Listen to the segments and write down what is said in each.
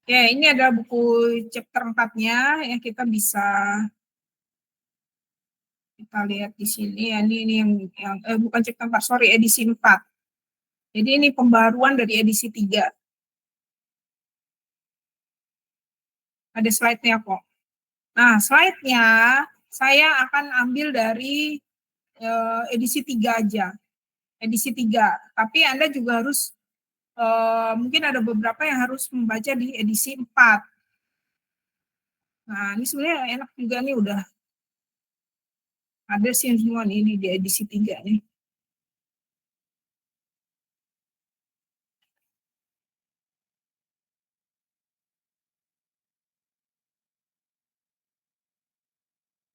Oke, ini ada buku chapter 4-nya yang kita bisa kita lihat di sini ya. Ini yang bukan chapter 4, sorry, edisi 4. Jadi ini pembaruan dari edisi 3. Ada slide-nya kok. Nah, slide-nya saya akan ambil dari edisi 3 aja. Edisi 3. Tapi Anda juga harus mungkin ada beberapa yang harus membaca di edisi 4. Nah, ini sebenarnya enak juga nih, udah ada sih semua ini di edisi 3 nih.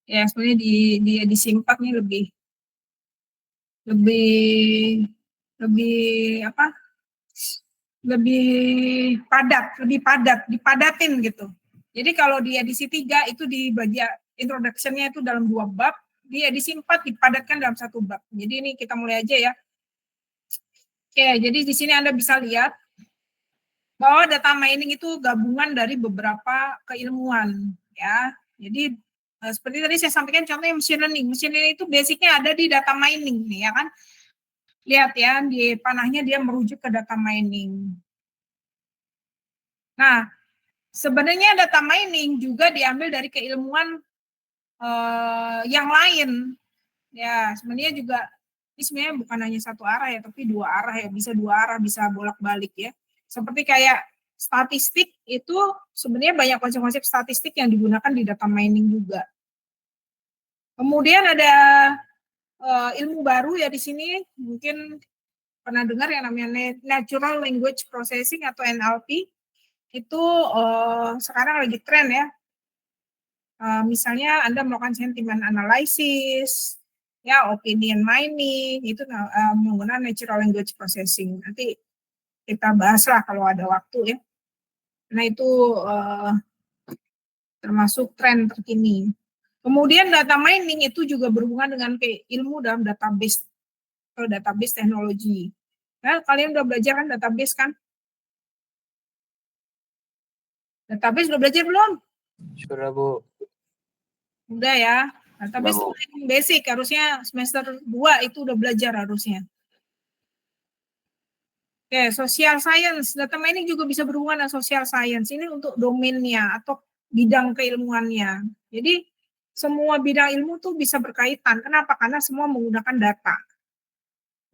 Ya, sebenarnya di edisi 4 nih lebih apa? Lebih padat, dipadatin gitu. Jadi kalau di edisi 3 itu di bagian introduction-nya itu dalam 2 bab, di edisi 4 dipadatkan dalam 1 bab. Jadi ini kita mulai aja ya. Oke, jadi di sini Anda bisa lihat bahwa data mining itu gabungan dari beberapa keilmuan ya. Jadi seperti tadi saya sampaikan contohnya machine learning. Machine learning itu basicnya ada di data mining nih ya kan. Lihat ya, di panahnya dia merujuk ke data mining. Nah, sebenarnya data mining juga diambil dari keilmuan yang lain. Ya, sebenarnya juga ini sebenarnya bukan hanya satu arah ya, tapi 2 arah ya, bisa 2 arah, bisa bolak-balik ya. Seperti kayak statistik itu sebenarnya banyak konsep-konsep statistik yang digunakan di data mining juga. Kemudian ada ilmu baru ya di sini, mungkin pernah dengar yang namanya Natural Language Processing atau NLP. Itu sekarang lagi tren ya. Misalnya Anda melakukan sentiment analysis, ya opinion mining, itu menggunakan natural language processing. Nanti kita bahaslah kalau ada waktu ya. Nah itu termasuk tren terkini. Kemudian data mining itu juga berhubungan dengan ilmu dalam database atau database teknologi. Nah, kalian udah belajar kan database kan? Database udah belajar belum? Sudah, Bu. Udah ya. Database itu basic, harusnya semester 2 itu udah belajar harusnya. Oke, social science. Data mining juga bisa berhubungan dengan social science. Ini untuk domainnya atau bidang keilmuannya. Jadi, semua bidang ilmu tuh bisa berkaitan. Kenapa? Karena semua menggunakan data.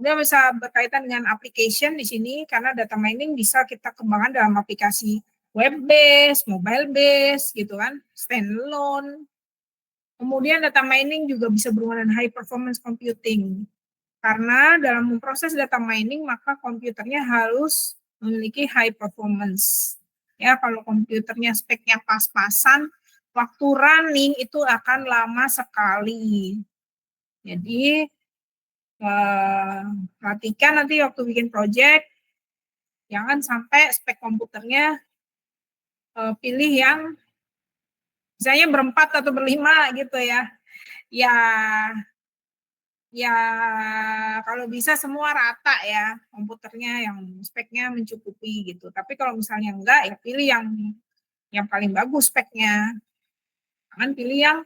Dia bisa berkaitan dengan application di sini, karena data mining bisa kita kembangkan dalam aplikasi web-based, mobile-based, gitu kan, standalone. Kemudian data mining juga bisa berhubungan dengan high performance computing. Karena dalam memproses data mining, maka komputernya harus memiliki high performance. Ya, kalau komputernya speknya pas-pasan, waktu running itu akan lama sekali. Jadi, perhatikan nanti waktu bikin project, jangan sampai spek komputernya pilih yang misalnya berempat atau berlima gitu ya. Ya kalau bisa semua rata ya komputernya yang speknya mencukupi gitu. Tapi kalau misalnya enggak ya pilih yang paling bagus speknya. Jangan pilih yang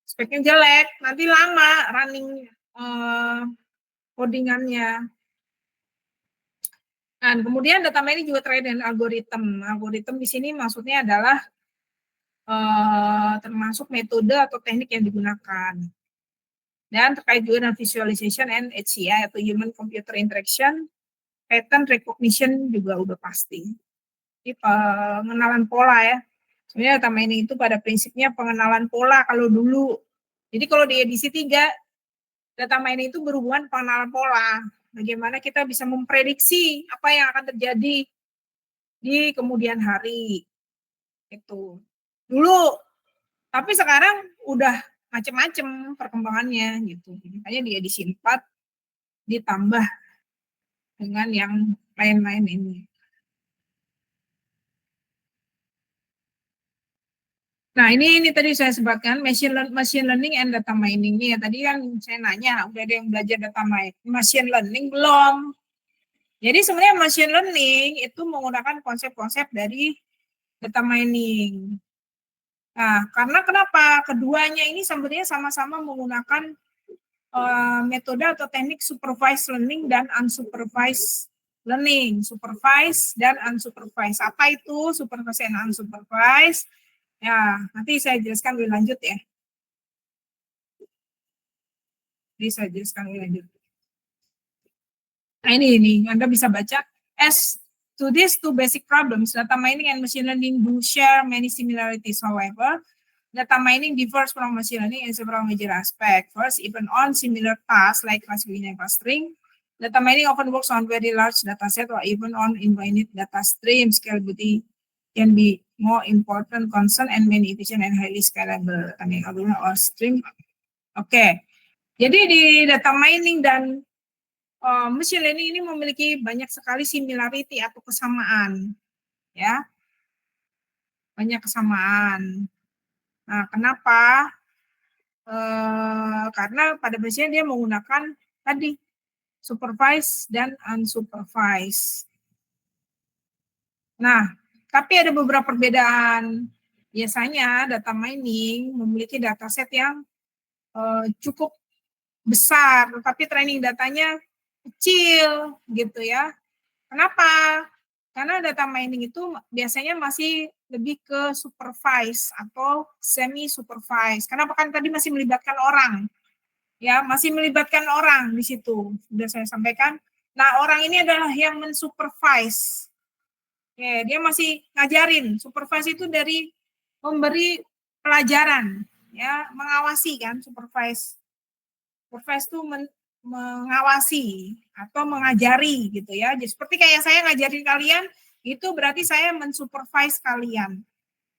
speknya jelek, nanti lama running codingannya. Dan kemudian data mining juga terkait dengan algoritma. Algoritma di sini maksudnya adalah termasuk metode atau teknik yang digunakan. Dan terkait juga dengan visualization and HCI atau human computer interaction, pattern recognition juga udah pasti. Jadi pengenalan pola ya. Sebenarnya data mining itu pada prinsipnya pengenalan pola kalau dulu. Jadi kalau di edisi 3, data mining itu berhubungan pengenalan pola. Bagaimana kita bisa memprediksi apa yang akan terjadi di kemudian hari. Itu. Dulu. Tapi sekarang udah macam-macam perkembangannya gitu. Makanya di edisi 4 ditambah dengan yang lain-lain ini. Nah, ini tadi saya sebutkan machine learning and data mining. Ya, tadi kan saya nanya, udah ada yang belajar machine learning belum? Jadi sebenarnya machine learning itu menggunakan konsep-konsep dari data mining. Nah, karena kenapa? Keduanya ini sebenarnya sama-sama menggunakan metode atau teknik supervised learning dan unsupervised learning. Supervised dan unsupervised. Apa itu supervised dan unsupervised? Ya, nanti saya jelaskan lebih lanjut ya. Jadi saya jelaskan lebih lanjut. Nah ini Anda bisa baca. As to these two basic problems, data mining and machine learning do share many similarities. However, data mining differs from machine learning in several major aspects. First, even on similar tasks like classification and clustering, data mining often works on very large data set or even on infinite data stream. Scalability can be more important concern and many efficient and highly scalable. Data mining or stream. Oke, jadi di data mining dan machine learning ini memiliki banyak sekali similarity atau kesamaan, ya, banyak kesamaan. Nah, kenapa? Karena pada prinsipnya dia menggunakan tadi supervised dan unsupervised. Nah, tapi ada beberapa perbedaan. Biasanya data mining memiliki dataset yang cukup besar, tapi training datanya kecil, gitu ya. Kenapa? Karena data mining itu biasanya masih lebih ke supervise atau semi supervise. Kenapa? Kan tadi masih melibatkan orang. Ya, masih melibatkan orang di situ. Sudah saya sampaikan. Nah, orang ini adalah yang mensupervise. Ya, dia masih ngajarin. Supervise itu dari memberi pelajaran, ya, mengawasi kan supervise. Supervise itu mengawasi atau mengajari gitu ya. Jadi seperti kayak saya ngajarin kalian, itu berarti saya mensupervise kalian.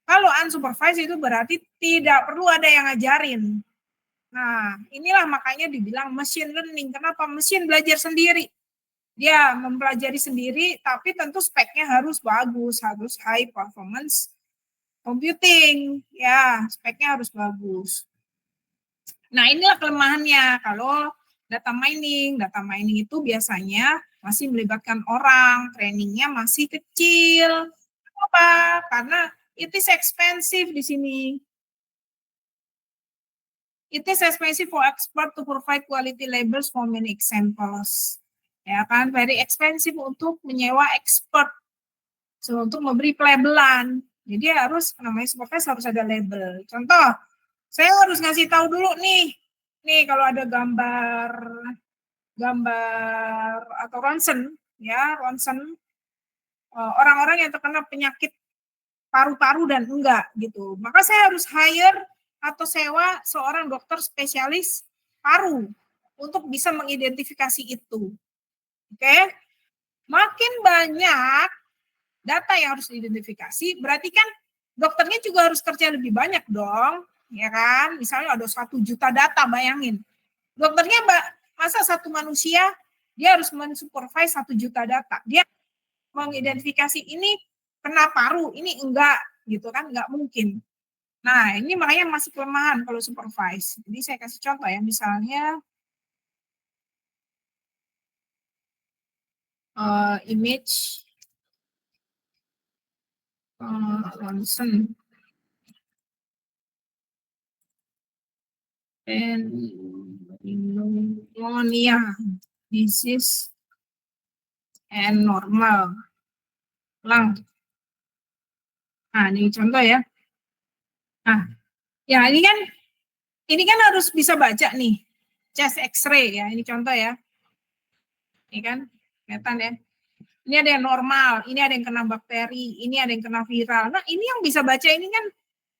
Kalau unsupervised itu berarti tidak perlu ada yang ngajarin. Nah, inilah makanya dibilang machine learning. Kenapa? Mesin belajar sendiri. Dia mempelajari sendiri, tapi tentu speknya harus bagus, harus high performance computing. Ya, speknya harus bagus. Nah, inilah kelemahannya kalau data mining. Data mining itu biasanya masih melibatkan orang, trainingnya masih kecil. Kenapa? Karena it is expensive di sini. It is expensive for expert to provide quality labels for many examples. Ya kan, very expensive untuk menyewa expert. So, untuk memberi pelabelan. Jadi harus, namanya supervise harus ada label. Contoh, saya harus ngasih tahu dulu nih kalau ada gambar atau ronsen, ya, ronsen orang-orang yang terkena penyakit paru-paru dan enggak gitu. Maka saya harus hire atau sewa seorang dokter spesialis paru untuk bisa mengidentifikasi itu. Oke? Makin banyak data yang harus diidentifikasi, berarti kan dokternya juga harus kerja lebih banyak dong, ya kan? Misalnya ada 1 juta data, bayangin. Dokternya masa satu manusia dia harus mensupervise 1 juta data. Dia mengidentifikasi ini kena paru, ini enggak, gitu kan? Enggak mungkin. Nah, ini makanya masih kelemahan kalau supervise. Jadi saya kasih contoh ya, misalnya image ronsen and pneumonia disease and normal lung. Nah, ini contoh ya. Nah, ya ini kan harus bisa baca nih chest X-ray ya. Ini contoh ya. Ini kan kelihatan ya. Ini ada yang normal, ini ada yang kena bakteri, ini ada yang kena viral. Nah, ini yang bisa baca ini kan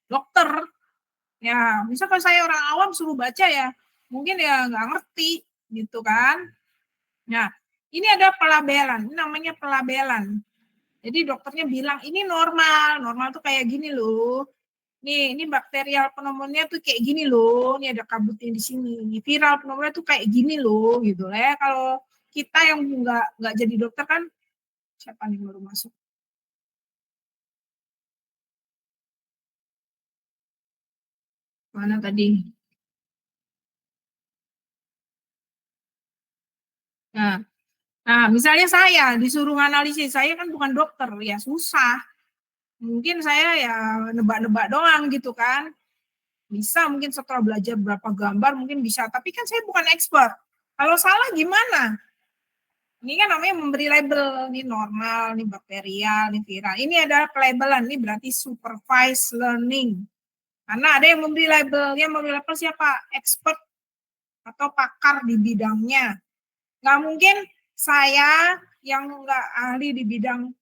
dokter. Ya, misal kalau saya orang awam suruh baca ya, mungkin ya nggak ngerti gitu kan. Nah, ini ada pelabelan, ini namanya pelabelan. Jadi dokternya bilang ini normal tuh kayak gini loh. Nih, ini bakterial pneumonia tuh kayak gini loh. Ini ada kabutnya di sini. Ini viral pneumonia tuh kayak gini loh, gitu lah ya. Kalau kita yang nggak jadi dokter kan, siapa nih baru masuk? Mana tadi? Nah, misalnya saya disuruh analisis, saya kan bukan dokter, ya susah. Mungkin saya ya nebak-nebak doang gitu kan. Bisa mungkin setelah belajar berapa gambar mungkin bisa, tapi kan saya bukan expert. Kalau salah gimana? Ini kan namanya memberi label, ini normal, ini bakterial, ini viral. Ini adalah pelabelan, ini berarti supervised learning. Karena ada yang memberi label, yang memberi label siapa? Expert atau pakar di bidangnya. Nggak mungkin saya yang nggak ahli di bidang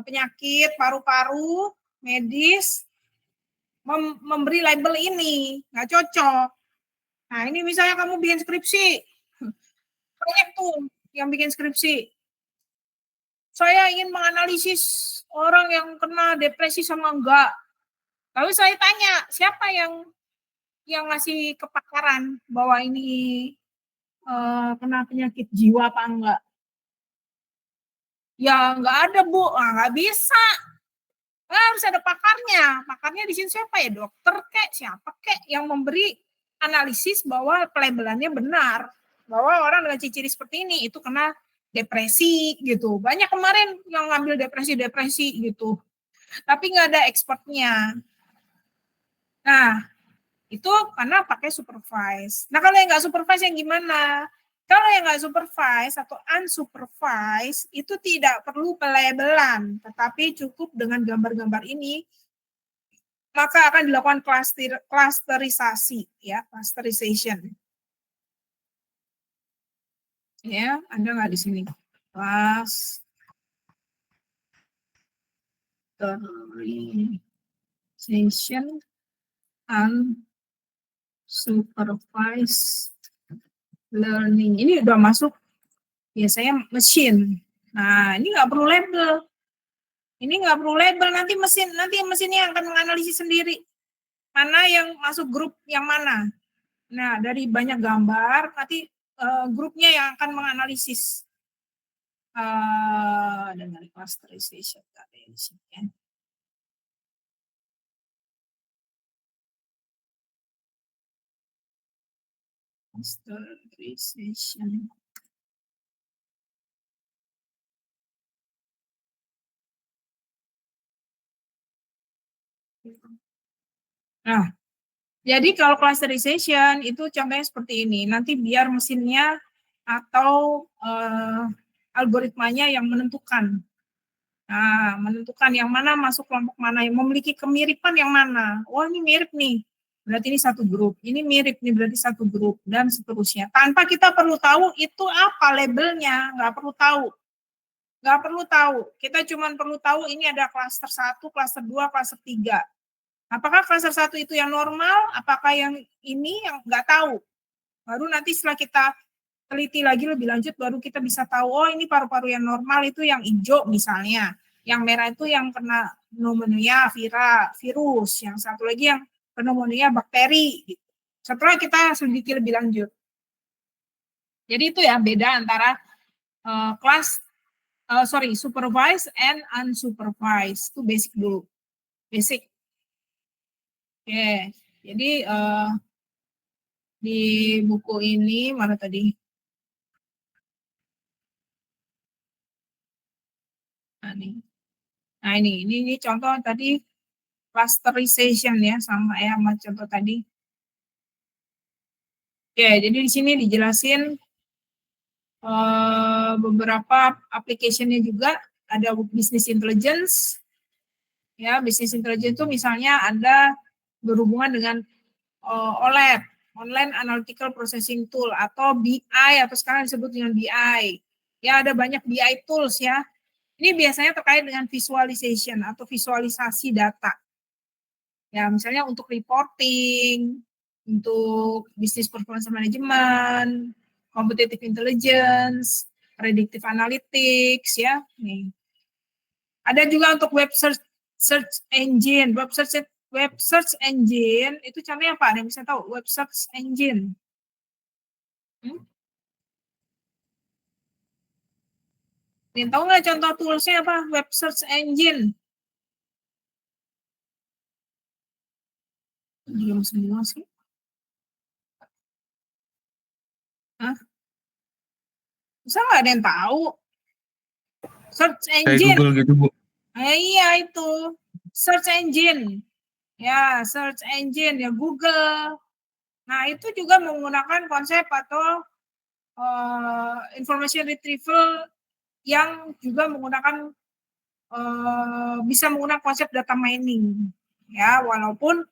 penyakit, paru-paru, medis, memberi label ini. Nggak cocok. Nah, ini misalnya kamu bikin skripsi, banyak tuh yang bikin skripsi. Saya ingin menganalisis orang yang kena depresi sama enggak. Lalu saya tanya, siapa yang ngasih kepakaran bahwa ini kena penyakit jiwa apa enggak? Ya enggak ada Bu, enggak bisa. Harus ada pakarnya. Pakarnya di sini siapa ya? Dokter kek, siapa kek yang memberi analisis bahwa pelabelannya benar. Bahwa orang dengan ciri-ciri seperti ini itu kena depresi gitu. Banyak kemarin yang ngambil depresi-depresi gitu. Tapi nggak ada expertnya. Nah, itu karena pakai supervise. Nah, kalau yang nggak supervise yang gimana? Kalau yang nggak supervise atau unsupervised, itu tidak perlu pelabelan, tetapi cukup dengan gambar-gambar ini, maka akan dilakukan clusterisasi, ya, clusterization. Ya, ada nggak di sini? Clusterization unsupervised learning. Ini udah masuk biasanya mesin. Nah, ini nggak perlu label. Ini nggak perlu label, nanti mesinnya akan menganalisis sendiri. Mana yang masuk grup yang mana. Nah, dari banyak gambar, nanti grupnya yang akan menganalisis. Dengan clusterization. Clusterization. Nah, jadi kalau clusterization itu contohnya seperti ini. Nanti biar mesinnya atau algoritmanya yang menentukan. Nah, menentukan yang mana masuk kelompok mana, yang memiliki kemiripan yang mana. Oh, ini mirip nih, berarti ini satu grup. Ini mirip nih, berarti satu grup, dan seterusnya. Tanpa kita perlu tahu itu apa labelnya, nggak perlu tahu. Nggak perlu tahu. Kita cuma perlu tahu ini ada klaster 1, klaster 2, klaster 3. Apakah klaster 1 itu yang normal, apakah yang ini yang nggak tahu. Baru nanti setelah kita teliti lagi lebih lanjut, baru kita bisa tahu, oh ini paru-paru yang normal itu yang hijau misalnya. Yang merah itu yang kena pneumonia virus. Yang satu lagi yang pneumonia bakteri. Setelah kita selidiki lebih lanjut. Jadi itu ya beda antara supervised and unsupervised. Itu basic dulu. Basic. Oke, jadi di buku ini mana tadi? Nah ini contoh tadi clusterization ya sama contoh tadi. Oke, jadi di sini dijelasin beberapa application-nya juga. Ada business intelligence. Ya, business intelligence itu misalnya ada berhubungan dengan OLAP, Online Analytical Processing Tool, atau BI, atau sekarang disebut dengan BI. Ya, ada banyak BI tools ya. Ini biasanya terkait dengan visualization atau visualisasi data. Ya, misalnya untuk reporting, untuk business performance management, competitive intelligence, predictive analytics, ya. Nih. Ada juga untuk web search engine. Web search engine itu contohnya apa? Ada yang bisa tahu? Web search engine. Yang tahu nggak contoh toolsnya apa? Web search engine. Belum semua sih. Hah? Bisa nggak ada yang tahu? Search engine. Kayak Google gitu, Bu. Iya itu search engine. Ya, search engine ya Google. Nah, itu juga menggunakan konsep atau information retrieval yang juga menggunakan bisa menggunakan konsep data mining. Ya, walaupun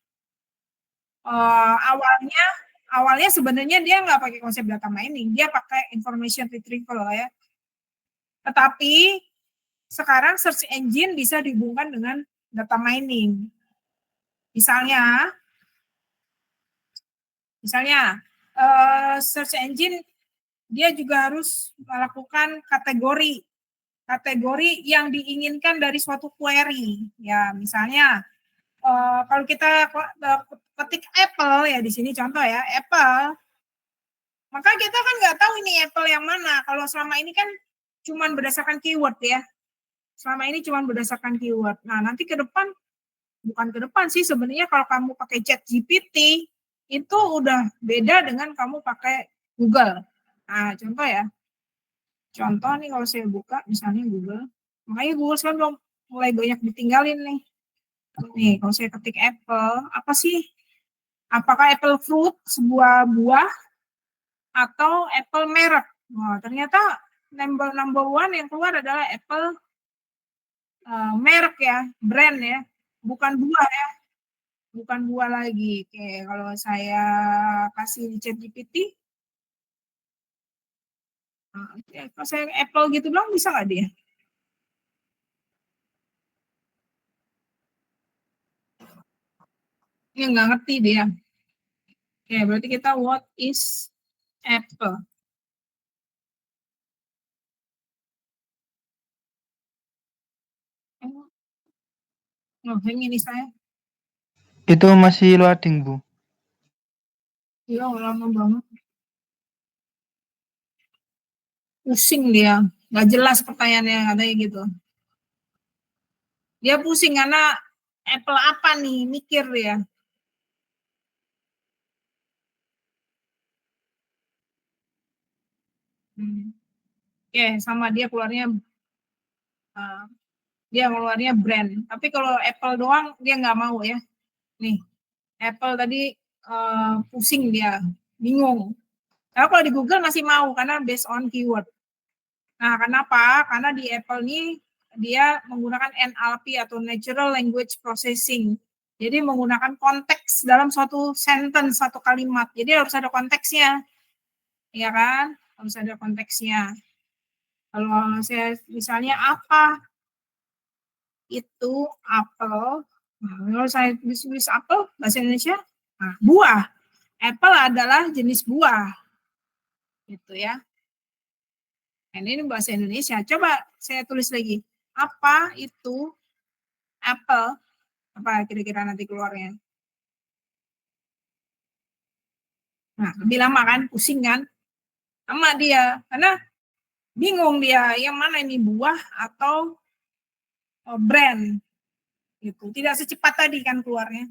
awalnya sebenarnya dia nggak pakai konsep data mining, dia pakai information retrieval ya. Tetapi sekarang search engine bisa dihubungkan dengan data mining. Misalnya search engine dia juga harus melakukan kategori yang diinginkan dari suatu query. Ya, misalnya kalau kita ketik Apple ya di sini contoh ya, Apple, maka kita kan nggak tahu ini Apple yang mana. Kalau selama ini kan cuma berdasarkan keyword ya. Selama ini cuma berdasarkan keyword. Nah, nanti ke depan, bukan ke depan sih sebenarnya kalau kamu pakai ChatGPT, itu udah beda dengan kamu pakai Google. Nah, contoh ya. Contoh nih kalau saya buka misalnya Google, makanya Google sekarang belum mulai banyak ditinggalin nih. Nih, kalau saya ketik Apple, apa sih? Apakah Apple fruit sebuah buah atau Apple merek? Nah, ternyata number one yang keluar adalah Apple merek ya, brand ya, bukan buah ya, bukan buah lagi. Oke, kalau saya kasih di ChatGPT, kalau saya Apple gitu doang bisa nggak dia? Ya nggak ngerti dia. Oke, berarti kita what is Apple? Oh, ini saya. Itu masih loading, Bu. Iya, lama banget. Pusing dia. Nggak jelas pertanyaannya, katanya gitu. Dia pusing karena Apple apa nih, mikir dia. Oke, sama dia keluarnya uh, brand. Tapi kalau Apple doang dia nggak mau ya. Nih, Apple tadi pusing dia, bingung. Tapi kalau di Google masih mau karena based on keyword. Nah, kenapa? Karena di Apple ini dia menggunakan NLP atau Natural Language Processing. Jadi menggunakan konteks dalam suatu sentence, satu kalimat. Jadi harus ada konteksnya, ya kan? Harus ada konteksnya. Kalau saya misalnya apa itu apel, nah, kalau saya tulis apel bahasa Indonesia, nah, buah. Apple adalah jenis buah, gitu ya. Nah, ini bahasa Indonesia. Coba saya tulis lagi. Apa itu apple? Apa kira-kira nanti keluarnya? Nah, lebih lama kan, pusing kan? Sama dia, karena bingung dia, yang mana ini buah atau brand, gitu. Tidak secepat tadi kan keluarnya.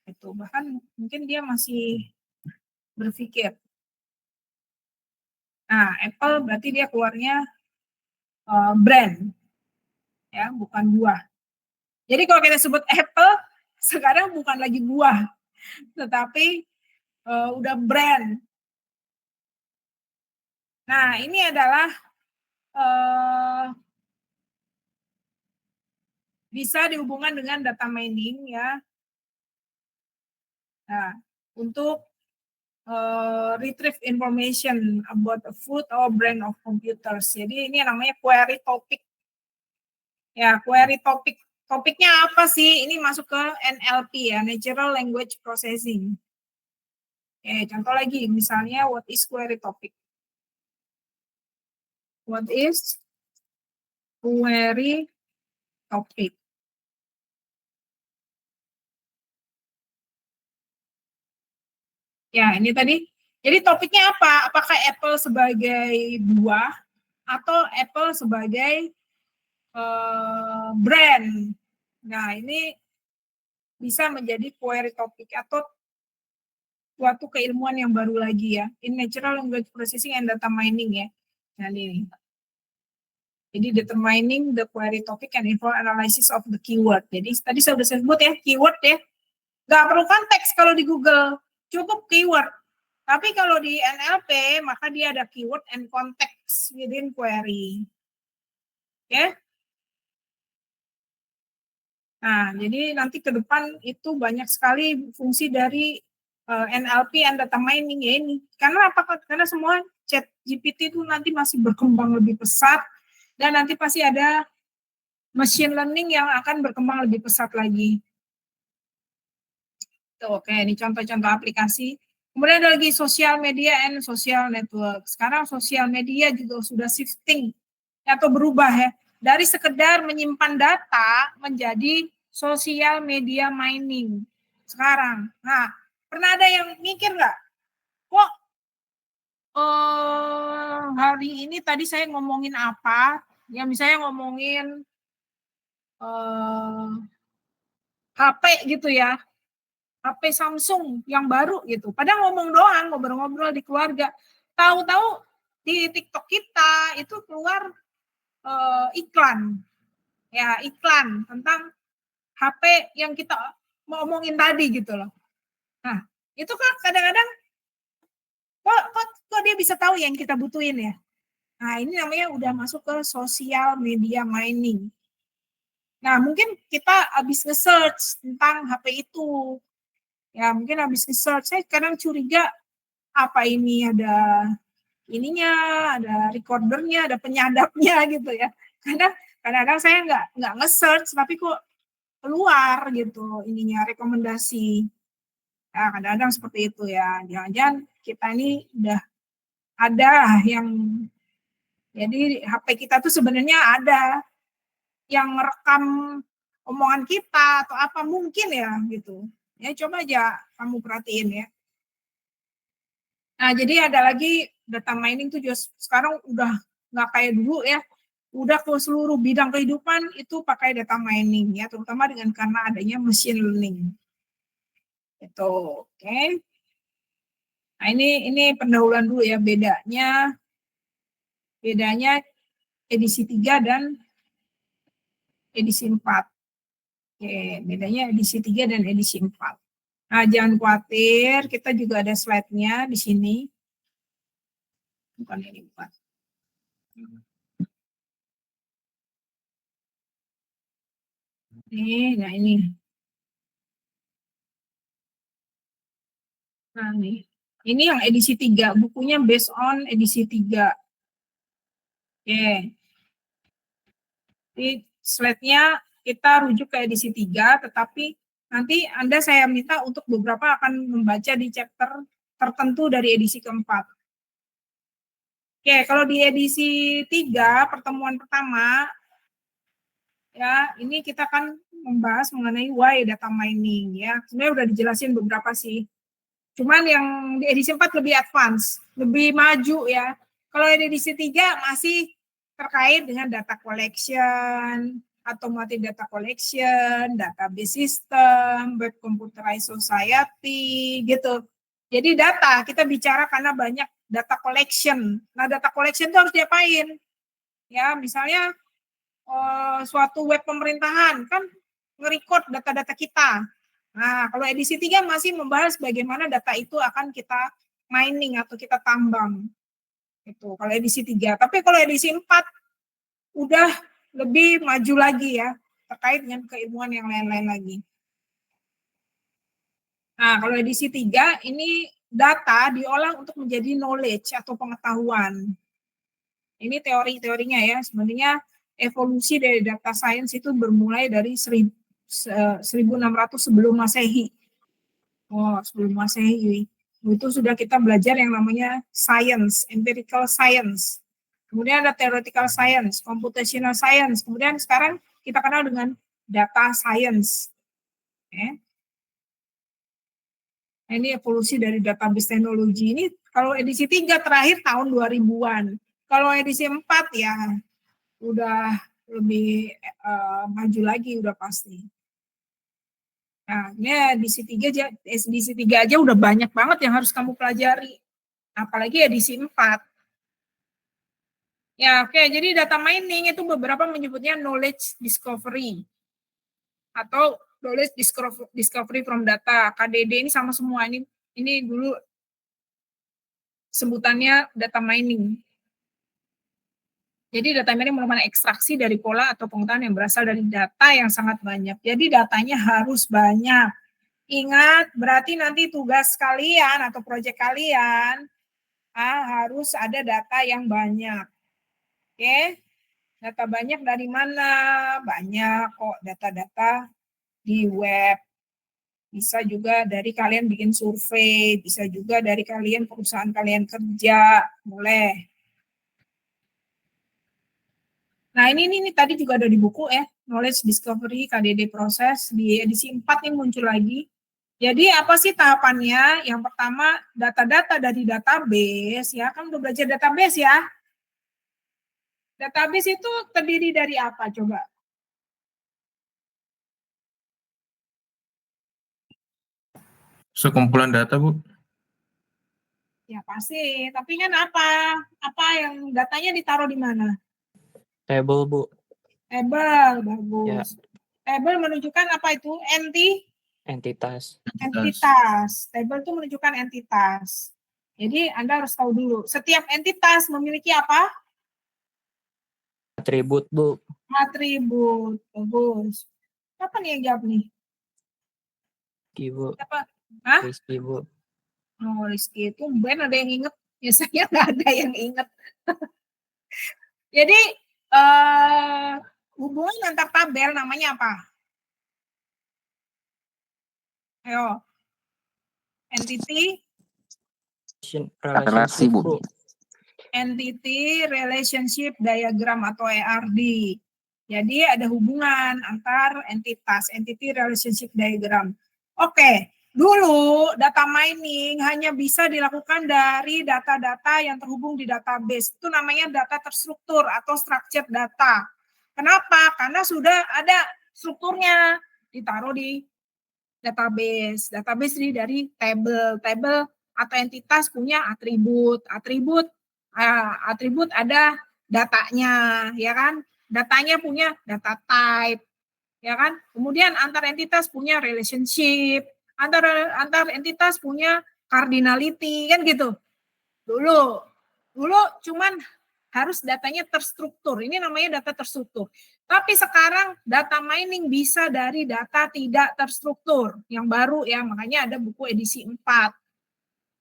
Itu bahkan mungkin dia masih berpikir. Nah, Apple berarti dia keluarnya brand, ya, bukan buah. Jadi kalau kita sebut Apple, sekarang bukan lagi buah, tetapi udah brand. Nah, ini adalah bisa dihubungkan dengan data mining ya. Nah, untuk retrieve information about a food or brand of computers. Jadi ini namanya query topic. Ya, query topic. Topiknya apa sih? Ini masuk ke NLP ya, Natural Language Processing. Contoh lagi, misalnya what is query topic? What is query topic? Ya, ini tadi. Jadi topiknya apa? Apakah Apple sebagai buah atau Apple sebagai brand? Nah, ini bisa menjadi query topic atau suatu keilmuan yang baru lagi ya. In Natural Language Processing and Data Mining ya. Nah, ini. Jadi determining the query topic and involve analysis of the keyword. Jadi tadi saya sudah sebut ya, keyword ya. Nggak perlu konteks kalau di Google, cukup keyword. Tapi kalau di NLP, maka dia ada keyword and context within query. Oke? Nah, jadi nanti ke depan itu banyak sekali fungsi dari NLP and data mining ya ini. Karena apa? Karena semua chat GPT itu nanti masih berkembang lebih pesat, dan nanti pasti ada machine learning yang akan berkembang lebih pesat lagi. Tuh, oke, ini contoh-contoh aplikasi. Kemudian ada lagi social media and social network. Sekarang social media juga sudah shifting atau berubah ya. Dari sekedar menyimpan data menjadi social media mining. Sekarang. Nah, pernah ada yang mikir nggak? Kok hari ini tadi saya ngomongin apa? Ya misalnya ngomongin HP gitu ya. HP Samsung yang baru gitu. Padahal ngomong doang, ngobrol-ngobrol di keluarga. Tahu-tahu di TikTok kita itu keluar iklan. Ya, iklan tentang HP yang kita mau omongin tadi gitu loh. Nah, itu kan kadang-kadang kok dia bisa tahu yang kita butuhin ya. Nah, ini namanya udah masuk ke social media mining. Nah, mungkin kita habis nge-search tentang HP itu. Ya, mungkin habis nge-search, saya kadang curiga apa ini ada ininya, ada recordernya, ada penyadapnya gitu ya. Karena kadang-kadang saya nggak nge-search, tapi kok keluar gitu ininya rekomendasi. Nah, kadang-kadang seperti itu ya. Jangan-jangan kita ini udah ada yang, jadi HP kita tuh sebenarnya ada yang merekam omongan kita atau apa mungkin ya gitu. Ya coba aja kamu perhatiin ya. Nah, jadi ada lagi data mining tuh juga sekarang udah nggak kayak dulu ya. Udah ke seluruh bidang kehidupan itu pakai data mining ya, terutama dengan karena adanya machine learning. Itu, oke. Nah, ini pendahuluan dulu ya, bedanya edisi 3 dan edisi 4. Oke, bedanya edisi 3 dan edisi 4. Nah, jangan khawatir, kita juga ada slide-nya di sini. Bukan ini, 4. Nah ini. Nah, nih. Ini yang edisi 3, bukunya based on edisi 3. Oke. Di slide-nya kita rujuk ke edisi 3, tetapi nanti Anda saya minta untuk beberapa akan membaca di chapter tertentu dari edisi keempat. Oke, kalau di edisi 3, pertemuan pertama, ya ini kita akan membahas mengenai why data mining. Ya, sebenarnya udah dijelasin beberapa sih. Cuman yang di edisi 4 lebih advance, lebih maju ya. Kalau edisi 3 masih terkait dengan data collection, automatic data collection, database system, web computerized society, gitu. Jadi data, kita bicara karena banyak data collection. Nah, data collection itu harus diapain? Ya, misalnya suatu web pemerintahan, kan nge-record data-data kita. Nah, kalau edisi 3 masih membahas bagaimana data itu akan kita mining atau kita tambang. Itu kalau edisi 3. Tapi kalau edisi 4 udah lebih maju lagi ya, terkait dengan keilmuan yang lain-lain lagi. Nah, kalau edisi 3 ini data diolah untuk menjadi knowledge atau pengetahuan. Ini teori-teorinya ya, sebenarnya evolusi dari data science itu bermulai dari 1600 sebelum Masehi. Oh, sebelum Masehi. Itu sudah kita belajar yang namanya science, empirical science. Kemudian ada theoretical science, computational science. Kemudian sekarang kita kenal dengan data science. Okay. Nah, ini evolusi dari database teknologi ini. Kalau edisi 3 terakhir tahun 2000-an. Kalau edisi 4 ya udah lebih maju lagi, udah pasti. Nah, ini edisi 3 aja udah banyak banget yang harus kamu pelajari. Apalagi edisi 4. Ya, oke. Jadi data mining itu beberapa menyebutnya knowledge discovery atau knowledge discovery from data. KDD ini sama semua. Ini dulu sebutannya data mining. Jadi data mining merupakan ekstraksi dari pola atau pengetahuan yang berasal dari data yang sangat banyak. Jadi datanya harus banyak. Ingat, berarti nanti tugas kalian atau proyek kalian harus ada data yang banyak. Oke? Data banyak dari mana? Banyak kok data-data di web. Bisa juga dari kalian bikin survei, bisa juga dari kalian perusahaan kalian kerja, boleh. Nah, ini tadi juga ada di buku ya, Knowledge Discovery KDD Proses, di edisi 4 ini muncul lagi. Jadi apa sih tahapannya? Yang pertama, data-data dari database, ya kan udah belajar database ya. Database itu terdiri dari apa coba? Sekumpulan data, Bu. Ya pasti, tapi kan apa yang datanya ditaruh di mana? Table, Bu. Table, bagus. Ya. Table menunjukkan apa itu? Entitas. Entitas. Table itu menunjukkan entitas. Jadi Anda harus tahu dulu, setiap entitas memiliki apa? Atribut, Bu. Atribut, bagus. Siapa nih yang jawab nih? Bu. Siapa? Hah? Rizky, Bu. Oh, Rizky itu Ben ada yang inget, biasanya nggak ada yang inget. Jadi hubungan antar tabel namanya apa? Ayo, entity Relasi, Bu. Entity Relationship Diagram atau ERD. Jadi ada hubungan antar entitas, Entity Relationship Diagram. Oke, dulu data mining hanya bisa dilakukan dari data-data yang terhubung di database. Itu namanya data terstruktur atau structured data. Kenapa? Karena sudah ada strukturnya, ditaruh di database. Database dari table atau entitas punya atribut. Atribut ada datanya, ya kan? Datanya punya data type, ya kan? Kemudian antar entitas punya relationship, antar entitas punya cardinality, kan gitu. Dulu cuman harus datanya terstruktur. Ini namanya data terstruktur. Tapi sekarang data mining bisa dari data tidak terstruktur. Yang baru ya, makanya ada buku edisi 4.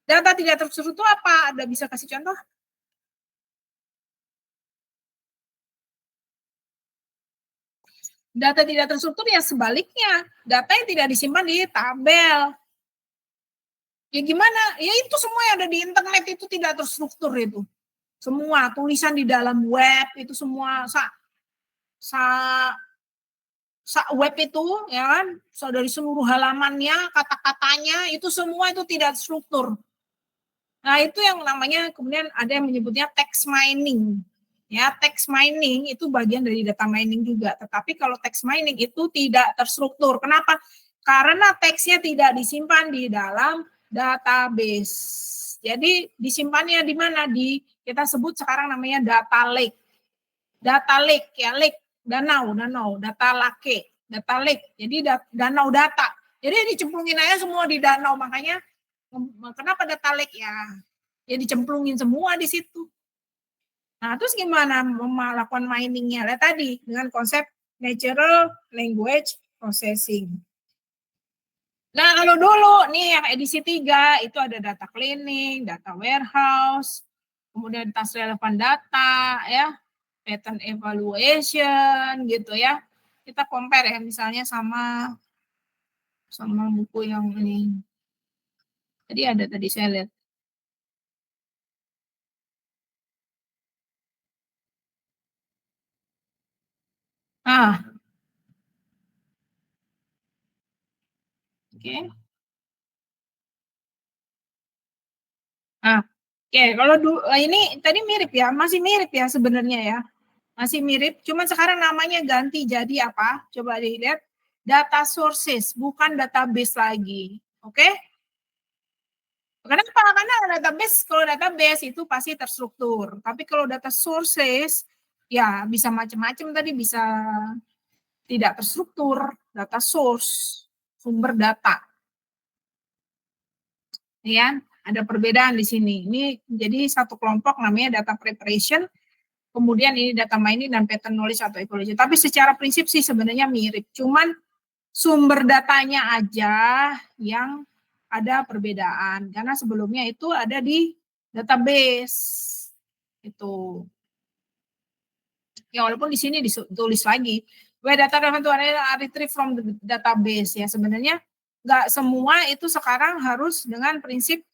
Data tidak terstruktur itu apa? Ada bisa kasih contoh? Data tidak terstruktur ya sebaliknya. Data yang tidak disimpan di tabel. Ya gimana? Ya itu semua yang ada di internet itu tidak terstruktur itu. Semua tulisan di dalam web itu semua web itu ya kan, dari seluruh halamannya, kata-katanya itu semua itu tidak struktur. Nah, itu yang namanya kemudian ada yang menyebutnya text mining. Ya, text mining itu bagian dari data mining juga. Tetapi kalau text mining itu tidak terstruktur. Kenapa? Karena teksnya tidak disimpan di dalam database. Jadi disimpannya di mana? Kita sebut sekarang namanya data lake. Data lake ya, lake danau, data lake. Jadi danau data. Jadi dicemplungin aja semua di danau, makanya kenapa data lake ya? Ya dicemplungin semua di situ. Nah, terus gimana melakukan miningnya? Lihat tadi dengan konsep natural language processing. Nah, kalau dulu nih yang edisi 3 itu ada data cleaning, data warehouse, kemudian task relevant data ya, pattern evaluation gitu ya. Kita compare ya misalnya sama buku yang ini. Jadi ada tadi saya lihat. Oke. Oke, kalau ini tadi mirip ya, masih mirip ya sebenarnya ya. Masih mirip, cuman sekarang namanya ganti jadi apa? Coba dilihat, data sources, bukan database lagi. Oke? Kenapa? Karena kalau database itu pasti terstruktur. Tapi kalau data sources, ya bisa macam-macam tadi, bisa tidak terstruktur, data source, sumber data. Ya, ada perbedaan di sini. Ini jadi satu kelompok namanya data preparation, kemudian ini data mining dan pattern knowledge atau ecology. Tapi secara prinsip sih sebenarnya mirip, cuman sumber datanya aja yang ada perbedaan, karena sebelumnya itu ada di database. Itu. Ya walaupun di sini ditulis lagi, where data relevant to are retrieved from the database. Ya sebenarnya nggak semua itu sekarang harus dengan prinsip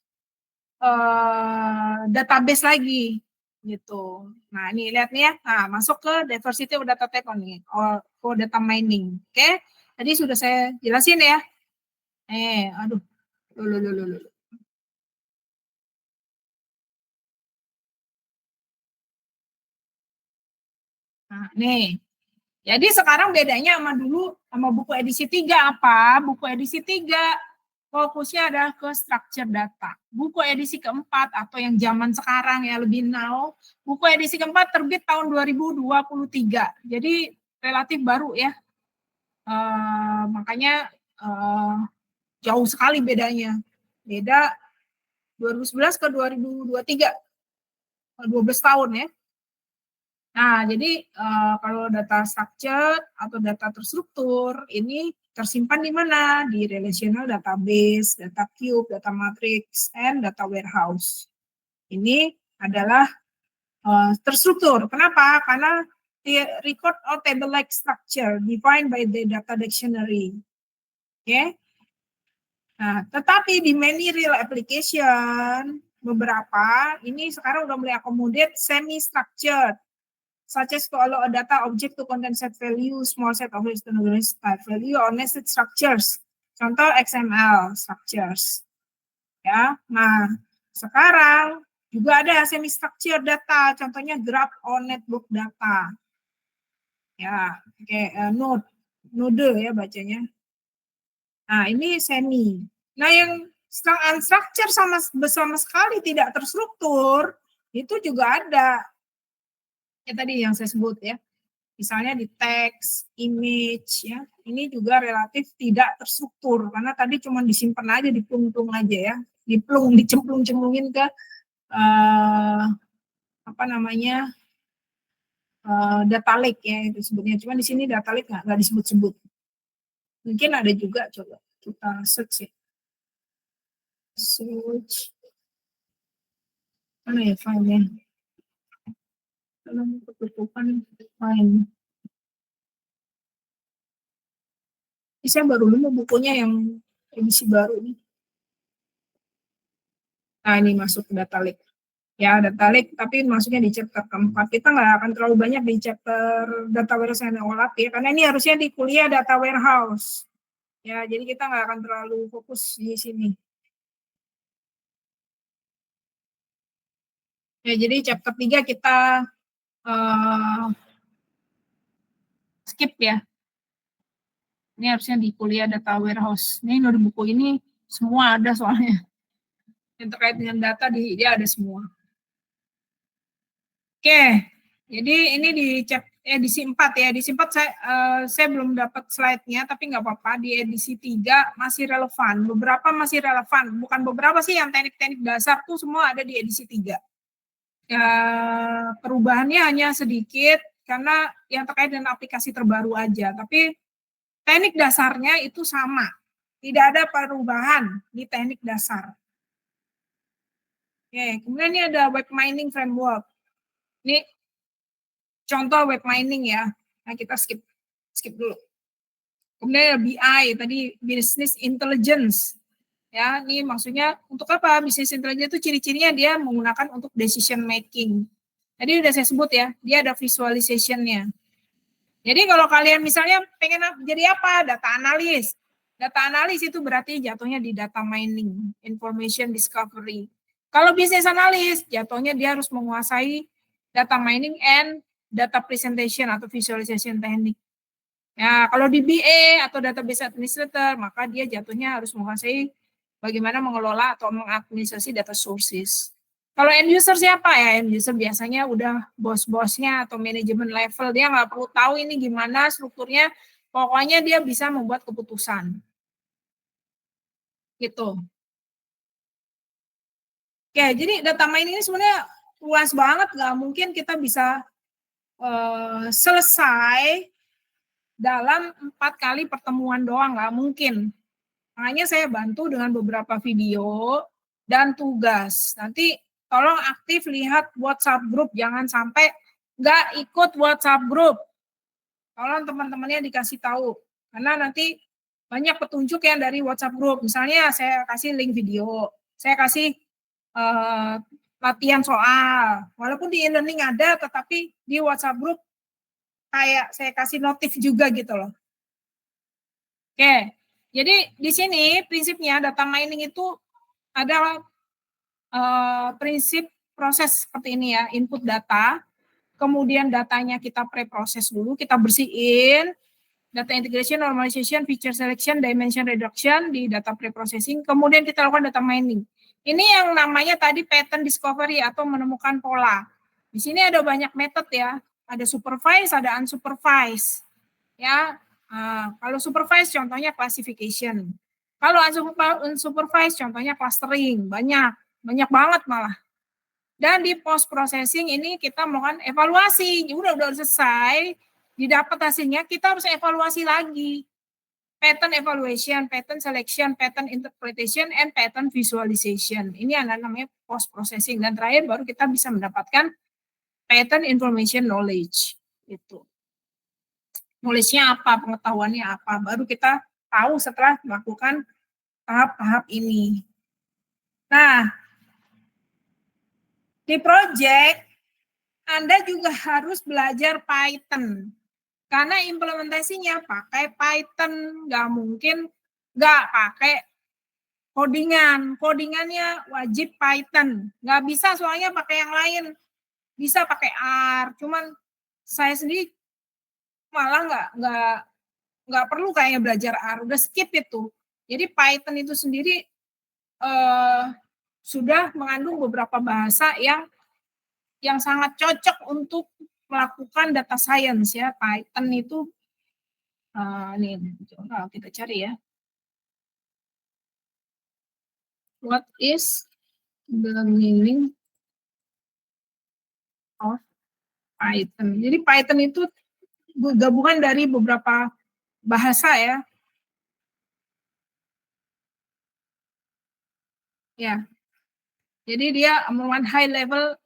database lagi gitu. Nah ini lihat nih ya, nah, masuk ke diversity of data type nih, for data mining. Oke, tadi sudah saya jelasin ya. Aduh, dulu. Nah, nih. Jadi sekarang bedanya sama dulu sama buku edisi 3 apa? Buku edisi 3 fokusnya adalah ke structure data. Buku edisi keempat atau yang zaman sekarang ya lebih now, buku edisi keempat terbit tahun 2023. Jadi relatif baru ya. Makanya jauh sekali bedanya. Beda 2011 ke 2023. 12 tahun ya. Nah, jadi kalau data structure atau data terstruktur ini tersimpan di mana? Di relational database, data cube, data matrix, and data warehouse. Ini adalah terstruktur. Kenapa? Karena record or table-like structure defined by the data dictionary. Oke. Nah, tetapi di many real application, beberapa ini sekarang udah mulai accommodate semi-structured, such as to allow a data object to contain set value, small set of external value, or nested structures. Contoh XML structures. Ya, nah sekarang juga ada semi-structured data, contohnya graph or network data. Ya, kayak node ya bacanya. Nah ini semi. Nah yang unstructured sama sekali tidak terstruktur itu juga ada. Ya tadi yang saya sebut ya, misalnya di teks, image ya, ini juga relatif tidak terstruktur karena tadi cuma disimpan aja, diplung-plung aja ya, dicemplung-cemplungin ke apa namanya data lake ya itu sebutnya, cuma di sini data lake nggak disebut-sebut. Mungkin ada juga, coba kita search ya, search mana ya filenya. Dalam ketutupan file. Ini saya baru nemu bukunya yang edisi baru nih. Nah ini masuk ke data lake. Ya data lake, tapi masuknya di chapter keempat. Kita nggak akan terlalu banyak di chapter data warehouse and OLAP ya, karena ini harusnya di kuliah data warehouse. Ya, jadi kita nggak akan terlalu fokus di sini. Ya, jadi chapter 3 kita skip ya. Ini harusnya di kuliah data warehouse. Ini dari buku ini semua ada soalnya. Yang terkait dengan data dia ada semua. Oke, jadi ini di edisi 4 ya. Edisi 4 saya belum dapat slide-nya, tapi nggak apa-apa. Di edisi 3 masih relevan. Beberapa masih relevan. Bukan beberapa sih, yang teknik-teknik dasar tuh semua ada di edisi 3. Ya, perubahannya hanya sedikit karena yang terkait dengan aplikasi terbaru aja. Tapi teknik dasarnya itu sama. Tidak ada perubahan di teknik dasar. Oke, kemudian ini ada web mining framework. Ini contoh web mining ya. Nah, kita skip dulu. Kemudian ada BI, tadi business intelligence. Ya, ini maksudnya untuk apa? Business intelligence itu ciri-cirinya dia menggunakan untuk decision making. Tadi udah saya sebut ya, dia ada visualization-nya. Jadi kalau kalian misalnya pengen jadi apa? Data analis. Data analis itu berarti jatuhnya di data mining, information discovery. Kalau business analis, jatuhnya dia harus menguasai data mining and data presentation atau visualization teknik. Ya, kalau di BA atau database administrator, maka dia jatuhnya harus menguasai bagaimana mengelola atau mengadministrasi data sources. Kalau end user siapa ya? End user biasanya udah bos-bosnya atau manajemen level, dia nggak perlu tahu ini gimana strukturnya, pokoknya dia bisa membuat keputusan. Gitu. Oke, jadi data mining ini sebenarnya luas banget, nggak mungkin kita bisa selesai dalam 4 kali pertemuan doang, nggak mungkin. Makanya saya bantu dengan beberapa video dan tugas. Nanti tolong aktif lihat WhatsApp group, jangan sampai nggak ikut WhatsApp group. Tolong teman-temannya dikasih tahu, karena nanti banyak petunjuk yang dari WhatsApp group. Misalnya saya kasih link video, saya kasih latihan soal. Walaupun di e-learning ada, tetapi di WhatsApp group kayak saya kasih notif juga gitu loh. Oke, jadi di sini prinsipnya data mining itu ada prinsip proses seperti ini ya, input data, kemudian datanya kita pre-proses dulu, kita bersihin, data integration, normalization, feature selection, dimension reduction di data pre-processing, kemudian kita lakukan data mining. Ini yang namanya tadi pattern discovery atau menemukan pola. Di sini ada banyak metode ya, ada supervised, ada unsupervised. Ya, kalau supervised contohnya classification. Kalau unsupervised contohnya clustering, banyak banget malah. Dan di post processing ini kita melakukan evaluasi. Udah selesai, didapat hasilnya, kita harus evaluasi lagi. Pattern evaluation, pattern selection, pattern interpretation, and pattern visualization. Ini yang namanya post processing. Dan terakhir baru kita bisa mendapatkan pattern information knowledge. Itu. Knowledge-nya apa, pengetahuannya apa. Baru kita tahu setelah melakukan tahap-tahap ini. Nah, di project, Anda juga harus belajar Python. Karena implementasinya pakai Python, nggak mungkin nggak pakai codingan. Codingannya wajib Python. Nggak bisa soalnya pakai yang lain. Bisa pakai R. Cuman saya sendiri malah nggak perlu kayaknya belajar R, udah skip itu. Jadi Python itu sendiri sudah mengandung beberapa bahasa yang sangat cocok untuk melakukan data science ya. Python itu nih kita cari ya. What is the meaning of Python? Jadi Python itu gabungan dari beberapa bahasa ya. Ya. Jadi dia merupakan high level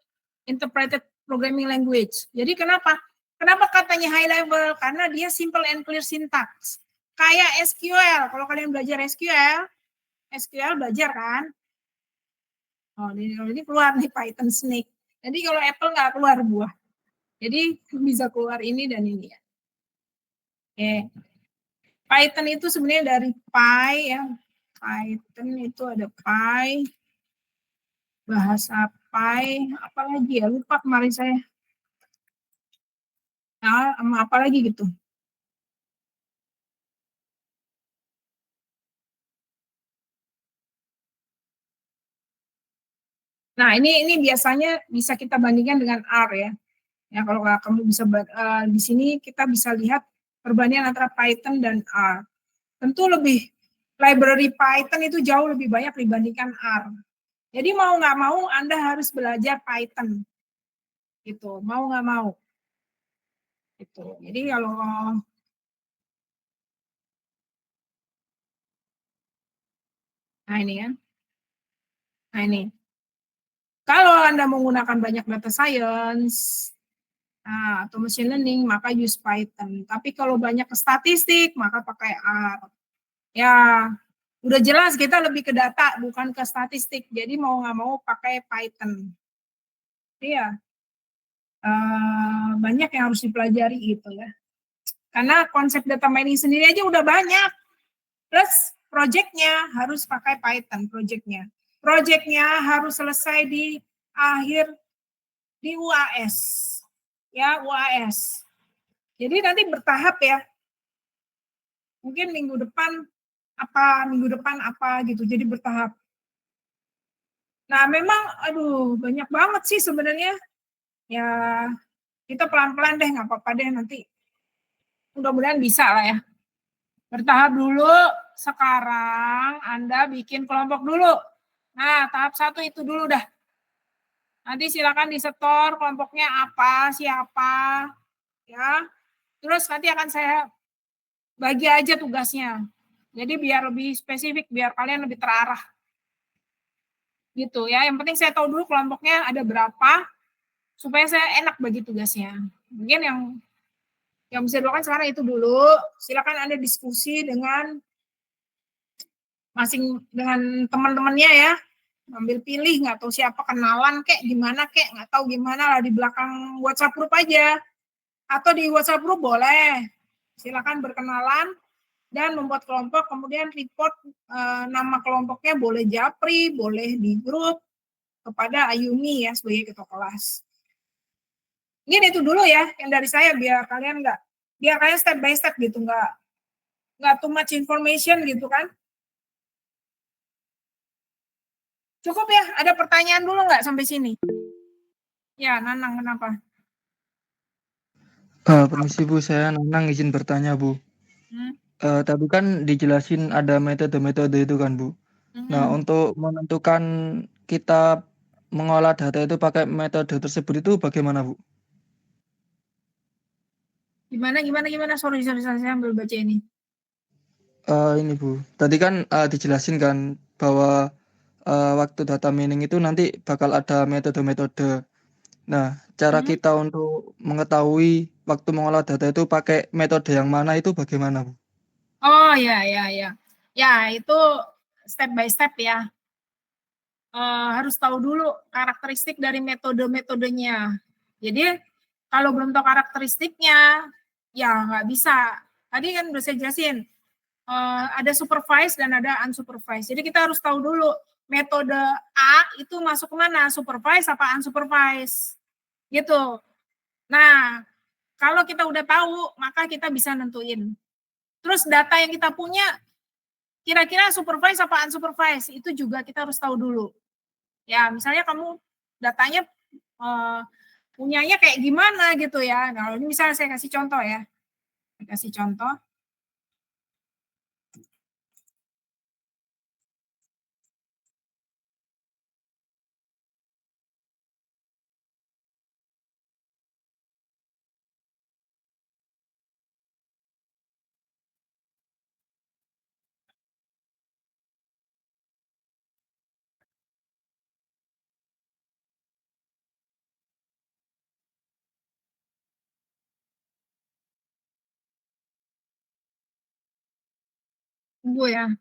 interpreted programming language. Jadi kenapa? Kenapa katanya high level? Karena dia simple and clear syntax. Kayak SQL. Kalau kalian belajar SQL belajar kan? Oh, ini keluar nih Python Snake. Jadi kalau Apple nggak keluar buah. Jadi bisa keluar ini dan ini ya. Oke. Python itu sebenarnya dari Py ya. Python itu ada Py, bahasa Py, apalagi ya, lupa kemarin saya. Nah, sama apa lagi gitu. Nah, ini biasanya bisa kita bandingkan dengan R ya. Ya, kalau kamu bisa di sini kita bisa lihat perbandingan antara Python dan R. Tentu library Python itu jauh lebih banyak dibandingkan R. Jadi mau nggak mau Anda harus belajar Python. Gitu, mau nggak mau. Gitu. Jadi kalau nah ini ya. Nah ini. Kalau Anda menggunakan banyak data science atau machine learning, maka use Python. Tapi kalau banyak ke statistik, maka pakai R. Ya, udah jelas kita lebih ke data, bukan ke statistik. Jadi mau nggak mau pakai Python. Iya, banyak yang harus dipelajari gitu ya. Karena konsep data mining sendiri aja udah banyak. Plus project-nya harus pakai Python, project-nya. Project-nya harus selesai di akhir di UAS. Ya, UAS. Jadi nanti bertahap ya. Mungkin minggu depan apa, minggu depan apa gitu, jadi bertahap. Nah memang aduh banyak banget sih sebenarnya, ya kita pelan-pelan deh, nggak apa-apa deh nanti, mudah-mudahan bisa lah ya. Bertahap dulu, sekarang Anda bikin kelompok dulu. Nah tahap 1 itu dulu dah. Nanti silakan disetor kelompoknya apa, siapa, ya. Terus nanti akan saya bagi aja tugasnya. Jadi biar lebih spesifik, biar kalian lebih terarah. Gitu ya. Yang penting saya tahu dulu kelompoknya ada berapa, supaya saya enak bagi tugasnya. Mungkin yang bisa dilakukan sekarang itu dulu. Silakan Anda diskusi dengan dengan teman-temannya ya. Ambil pilih, nggak tahu siapa, kenalan kek, gimana kek, nggak tahu gimana lah, di belakang WhatsApp group aja. Atau di WhatsApp group boleh. Silakan berkenalan dan membuat kelompok, kemudian report nama kelompoknya, boleh japri, boleh di grup, kepada Ayumi ya sebagai ketua kelas. Mungkin itu dulu ya yang dari saya, biar kalian step by step gitu, nggak too much information gitu kan. Cukup ya, ada pertanyaan dulu nggak sampai sini? Ya, Nanang kenapa? Permisi Bu, saya Nanang izin bertanya Bu. Tadi kan dijelasin ada metode-metode itu kan Bu. Nah, untuk menentukan kita mengolah data itu pakai metode tersebut itu bagaimana Bu? Gimana? Sorry, saya ambil baca ini. Ini Bu, tadi kan dijelasin kan bahwa waktu data mining itu nanti bakal ada metode-metode. Nah, cara kita untuk mengetahui waktu mengolah data itu pakai metode yang mana itu bagaimana Bu? Oh ya. Ya itu step by step ya. Harus tahu dulu karakteristik dari metode-metodenya. Jadi kalau belum tahu karakteristiknya, ya nggak bisa. Tadi kan udah saya jelasin, ada supervised dan ada unsupervised. Jadi kita harus tahu dulu metode A itu masuk ke mana, supervised apa unsupervised, gitu. Nah, kalau kita udah tahu, maka kita bisa nentuin. Terus data yang kita punya, kira-kira supervised apa unsupervised, itu juga kita harus tahu dulu. Ya, misalnya kamu datanya punyanya kayak gimana gitu ya. Nah, ini misalnya saya kasih contoh ya. Saya kasih contoh. Tunggu ya.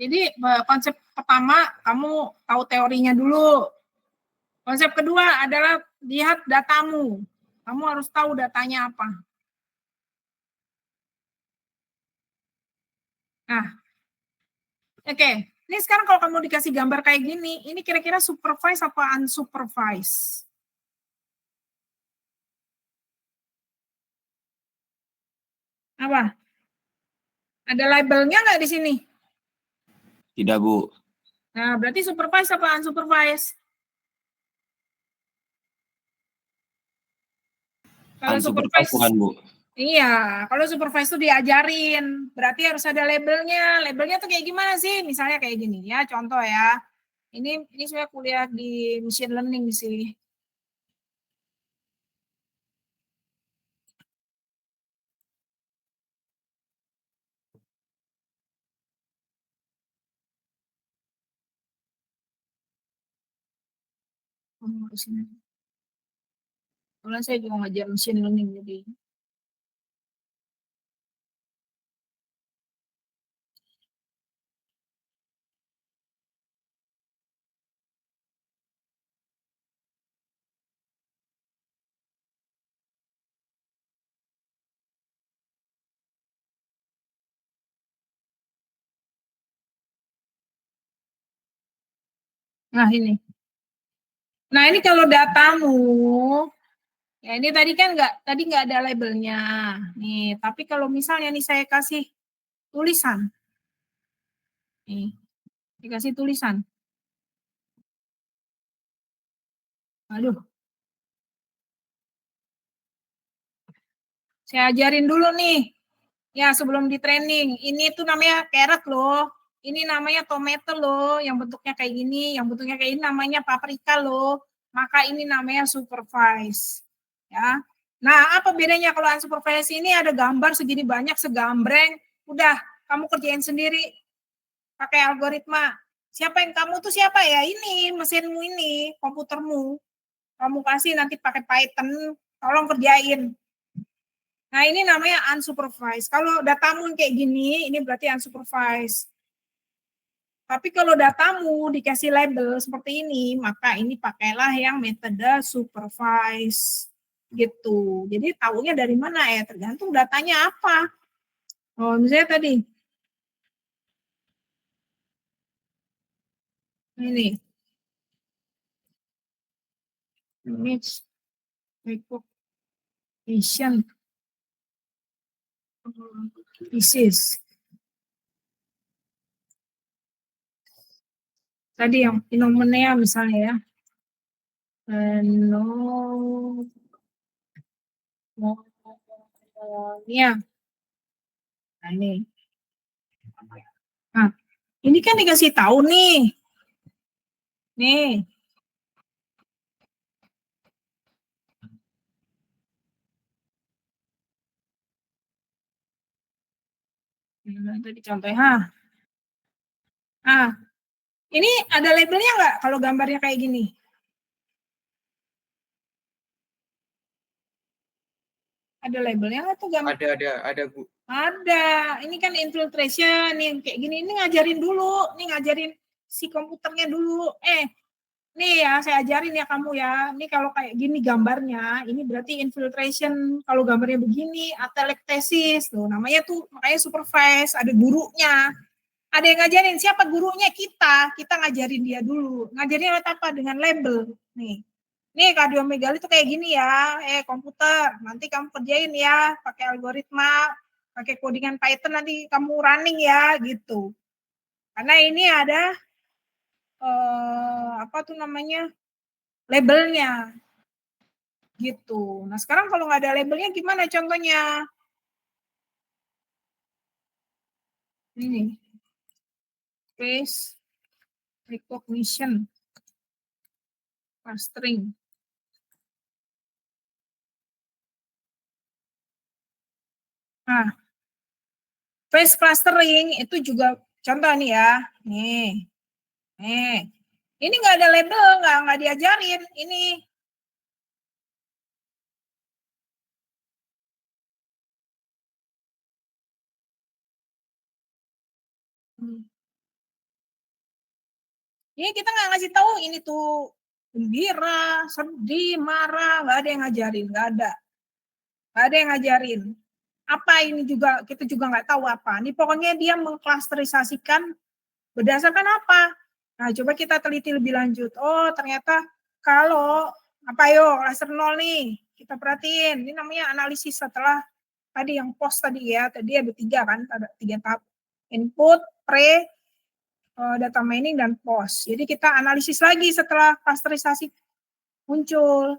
Jadi konsep pertama kamu tahu teorinya dulu. Konsep kedua adalah lihat datamu. Kamu harus tahu datanya apa. Nah, oke. Ini sekarang kalau kamu dikasih gambar kayak gini, ini kira-kira supervise apa unsupervised? Apa? Ada labelnya nggak di sini? Tidak, Bu. Nah, berarti supervise apa unsupervised? Kalau Unsupervised bukan, Bu? Iya, kalau supervise itu diajarin, berarti harus ada labelnya. Labelnya tuh kayak gimana sih? Misalnya kayak gini ya, contoh ya. Ini saya kuliah di machine learning sih. Soalnya saya juga ngajar machine learning jadi. Nah ini. Nah, ini kalau datamu, ya ini tadi kan nggak ada labelnya. Nih, tapi kalau misalnya nih saya kasih tulisan. Nih, dikasih tulisan. Aduh. Saya ajarin dulu nih. Ya, sebelum di training. Ini tuh namanya carrot loh. Ini namanya tomato loh, yang bentuknya kayak gini, yang bentuknya kayak ini namanya paprika loh. Maka ini namanya supervise. Ya. Nah, apa bedanya kalau unsupervised ini ada gambar segini banyak, segambreng, udah kamu kerjain sendiri pakai algoritma. Siapa yang kamu tuh siapa ya? Ini mesinmu ini, komputermu. Kamu kasih nanti pakai Python, tolong kerjain. Nah, ini namanya unsupervised. Kalau datamu kayak gini, ini berarti unsupervised. Tapi kalau datamu dikasih label seperti ini, maka ini pakailah yang metode supervised. Gitu. Jadi tahunya dari mana ya? Tergantung datanya apa. Oh, misalnya tadi. Ini. Image recognition. Pieces. Tadi yang fenomenanya misalnya ya. Fenomenia. Nah, ini. Nah, ini kan dikasih tahu nih. Nih. Tadi contohnya. Nah, ini ada labelnya nggak kalau gambarnya kayak gini? Ada labelnya nggak tuh gambar? Ada Bu. Ada. Ini kan infiltration nih kayak gini. Ini ngajarin dulu. Nih ngajarin si komputernya dulu. Nih ya saya ajarin ya kamu ya. Ini kalau kayak gini gambarnya, ini berarti infiltration. Kalau gambarnya begini, atelektasis. Tuh namanya tuh makanya supervise. Ada gurunya. Ada yang ngajarin. Siapa gurunya? Kita ngajarin dia dulu. Ngajarin apa? Dengan label. Nih kardiomegali itu kayak gini ya. Komputer, nanti kamu kerjain ya pakai algoritma, pakai codingan Python, nanti kamu running ya gitu. Karena ini ada apa tuh namanya? Labelnya. Gitu. Nah, sekarang kalau nggak ada labelnya gimana contohnya? Ini. Face recognition. Clustering. Nah, face clustering itu juga contoh nih ya. Nih. Ini nggak ada label, nggak diajarin. Ini. Ini kita nggak ngasih tahu ini tuh gembira, sedih, marah, nggak ada yang ngajarin, nggak ada yang ngajarin. Apa ini juga kita juga nggak tahu apa. Ini pokoknya dia mengklasterisasikan berdasarkan apa. Nah, coba kita teliti lebih lanjut. Oh, ternyata kalau apa klaster 0 nih, kita perhatiin. Ini namanya analisis setelah tadi yang post tadi ya. Tadi ada 3 kan, ada 3 tahap. Input, pre, data mining, dan post. Jadi kita analisis lagi setelah klasterisasi muncul.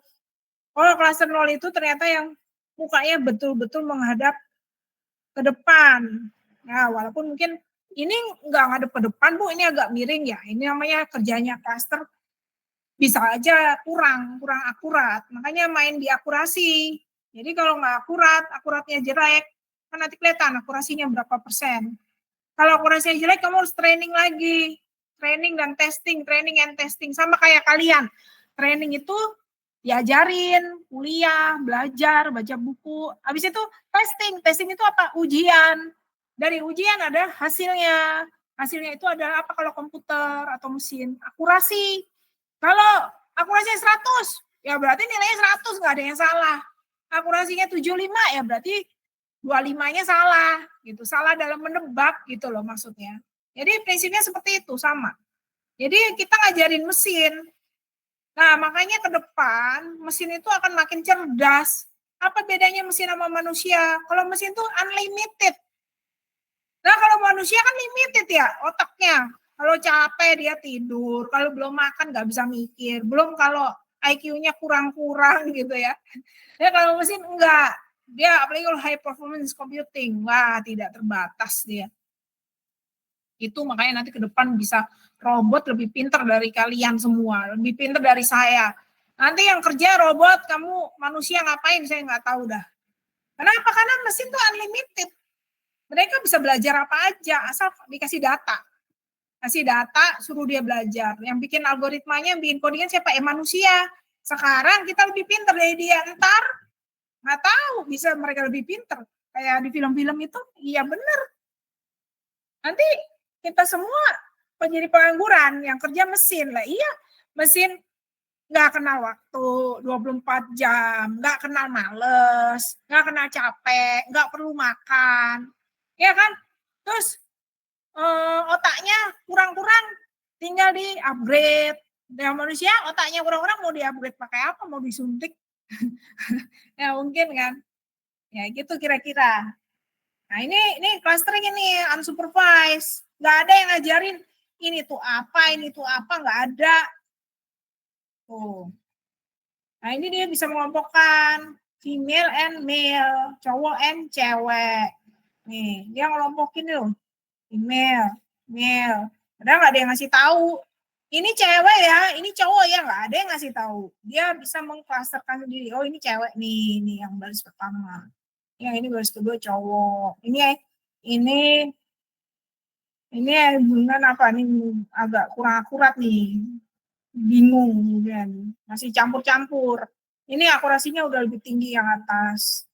Oh, cluster 0 itu ternyata yang mukanya betul-betul menghadap ke depan. Nah, walaupun mungkin ini nggak ngadep ke depan, Bu, ini agak miring ya. Ini namanya kerjanya cluster bisa aja kurang akurat. Makanya main di akurasi. Jadi kalau nggak akuratnya jelek, kan nanti kelihatan akurasinya berapa persen. Kalau akurasinya jelek, kamu harus training lagi. Training dan testing, training and testing. Sama kayak kalian. Training itu diajarin, kuliah, belajar, baca buku. Habis itu testing. Testing itu apa? Ujian. Dari ujian ada hasilnya. Hasilnya itu adalah apa kalau komputer atau mesin? Akurasi. Kalau akurasinya 100, ya berarti nilainya 100, nggak ada yang salah. Akurasinya 75, ya berarti 25-nya salah. Gitu. Salah dalam menebak gitu loh maksudnya. Jadi prinsipnya seperti itu, sama. Jadi kita ngajarin mesin. Nah, makanya ke depan mesin itu akan makin cerdas. Apa bedanya mesin sama manusia? Kalau mesin itu unlimited. Nah, kalau manusia kan limited ya otaknya. Kalau capek dia tidur, kalau belum makan nggak bisa mikir. Belum kalau IQ-nya kurang-kurang gitu ya. Ya kalau mesin enggak. Dia apalagi kalau high performance computing, wah tidak terbatas dia. Itu makanya nanti ke depan bisa robot lebih pintar dari kalian semua, lebih pintar dari saya. Nanti yang kerja robot, kamu manusia ngapain saya nggak tahu dah. Kenapa? Karena mesin tuh unlimited. Mereka bisa belajar apa aja asal dikasih data. Kasih data, suruh dia belajar. Yang bikin algoritmanya, yang bikin codingan siapa? Manusia. Sekarang kita lebih pintar dari dia. Ntar nggak tahu bisa mereka lebih pintar. Kayak di film-film itu, iya bener. Nanti kita semua menjadi pengangguran, yang kerja mesin lah. Iya, mesin nggak kenal waktu 24 jam, nggak kenal males, nggak kenal capek, nggak perlu makan. Ya kan? Terus otaknya kurang-kurang tinggal di upgrade. Yang manusia otaknya kurang-kurang mau di upgrade pakai apa? Mau disuntik? Ya mungkin kan. Ya gitu kira-kira. Nah ini clustering ini unsupervised. Nggak ada yang ngajarin ini tuh apa, nggak ada. Tuh. Nah ini dia bisa mengelompokkan female and male, cowok and cewek. Nih, dia ngelompokin loh. Female, male. Padahal nggak ada yang ngasih tahu. Ini cewek ya, ini cowok ya, nggak ada yang ngasih tahu. Dia bisa mengklasterkan sendiri. Oh ini cewek nih, ini yang baris pertama. Yang ini baris kedua cowok. Ini hubungan apa nih agak kurang akurat nih. Bingung kan. Masih campur-campur. Ini akurasinya udah lebih tinggi yang atas.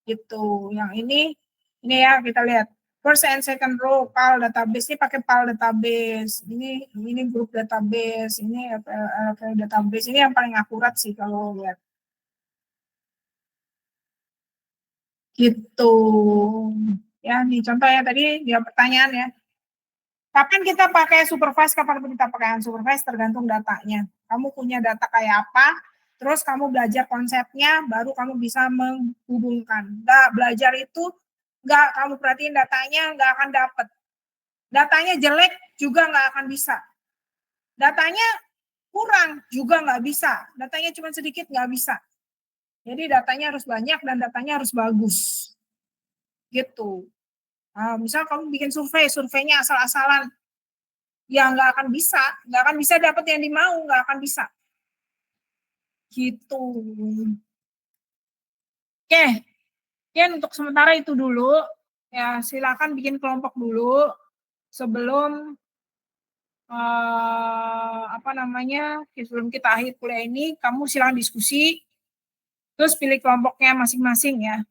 Gitu. Yang ini ya kita lihat. First and second row PAL database ini pakai PAL database. Ini grup database, ini database. Ini yang paling akurat sih kalau lihat. Gitu. Ya, nih contoh ya tadi dia pertanyaan ya. Kapan kita pakai supervise, kapan kita pakai unsupervised tergantung datanya. Kamu punya data kayak apa, terus kamu belajar konsepnya, baru kamu bisa menghubungkan. Nggak belajar itu, nggak kamu perhatiin datanya, nggak akan dapet. Datanya jelek juga nggak akan bisa. Datanya kurang juga nggak bisa. Datanya cuma sedikit nggak bisa. Jadi datanya harus banyak dan datanya harus bagus. Gitu. Nah, misal kamu bikin surveinya asal-asalan, ya nggak akan bisa dapat yang dimau, nggak akan bisa. Gitu. Oke, ya untuk sementara itu dulu. Ya silakan bikin kelompok dulu sebelum sebelum kita akhir kuliah ini, kamu silakan diskusi, terus pilih kelompoknya masing-masing ya.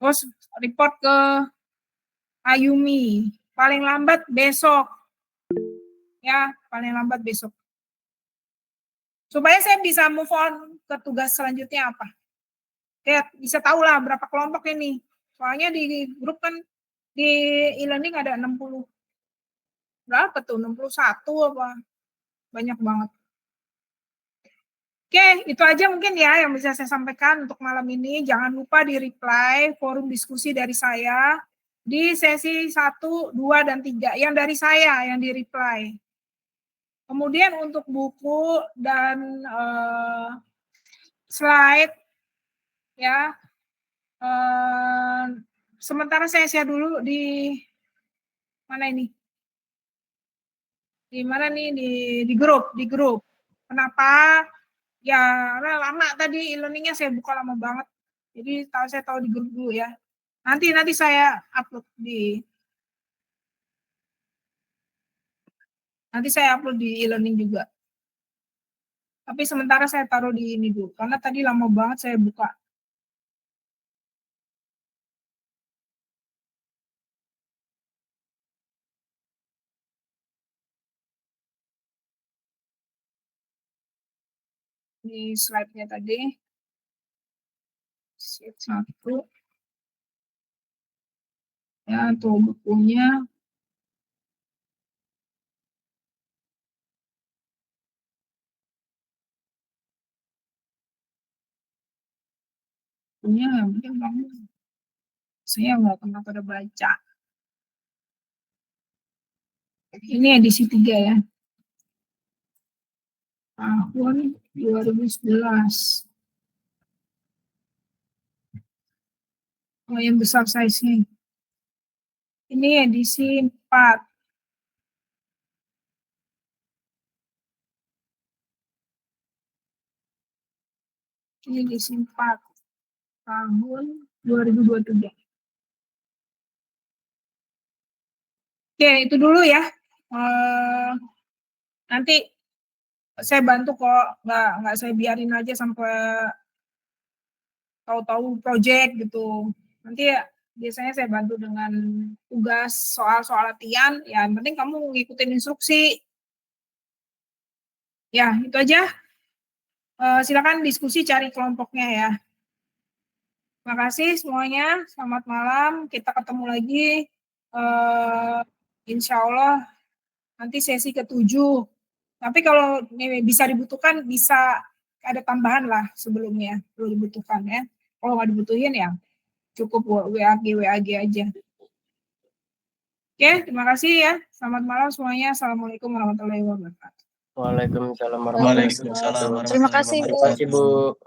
Terus report ke Ayumi, paling lambat besok. Ya, paling lambat besok. Supaya saya bisa move on ke tugas selanjutnya apa. Ya, bisa tahu lah berapa kelompok ini. Soalnya di grup kan di e-learning ada 60. Berapa tuh? 61 apa? Banyak banget. Oke, itu aja mungkin ya yang bisa saya sampaikan untuk malam ini. Jangan lupa di-reply forum diskusi dari saya di sesi 1, 2, dan 3. Yang dari saya yang di-reply. Kemudian untuk buku dan slide, ya, sementara saya share dulu di mana ini? Di mana nih? Di grup. Kenapa? Ya, lama tadi e-learningnya saya buka lama banget. Jadi saya tahu di grup dulu ya. Nanti saya upload di e-learning juga. Tapi sementara saya taruh di ini dulu karena tadi lama banget saya buka. Ini slide-nya tadi. Sheet 1. Ya, tuh bukunya. Punya mungkin kamu. Saya nggak pernah pada baca. Ini edisi 3 ya. Tahun 2011. Oh, yang besar size-nya. Ini edisi 4. Ini edisi 4. Tahun 2023. Oke, itu dulu ya. Nanti saya bantu kok, nggak saya biarin aja sampai tahu-tahu project gitu. Nanti ya, biasanya saya bantu dengan tugas soal-soal latihan. Ya, yang penting kamu ngikutin instruksi. Ya, itu aja. Silakan diskusi, cari kelompoknya ya. Terima kasih semuanya. Selamat malam. Kita ketemu lagi. Insya Allah nanti sesi ke-7. Tapi kalau bisa dibutuhkan, bisa ada tambahan lah sebelumnya. Kalau dibutuhkan ya. Kalau nggak dibutuhin ya cukup WAG aja. Oke, terima kasih ya. Selamat malam semuanya. Assalamualaikum warahmatullahi wabarakatuh. Waalaikumsalam warahmatullahi wabarakatuh. Terima kasih, Bu. Terima kasih, Bu.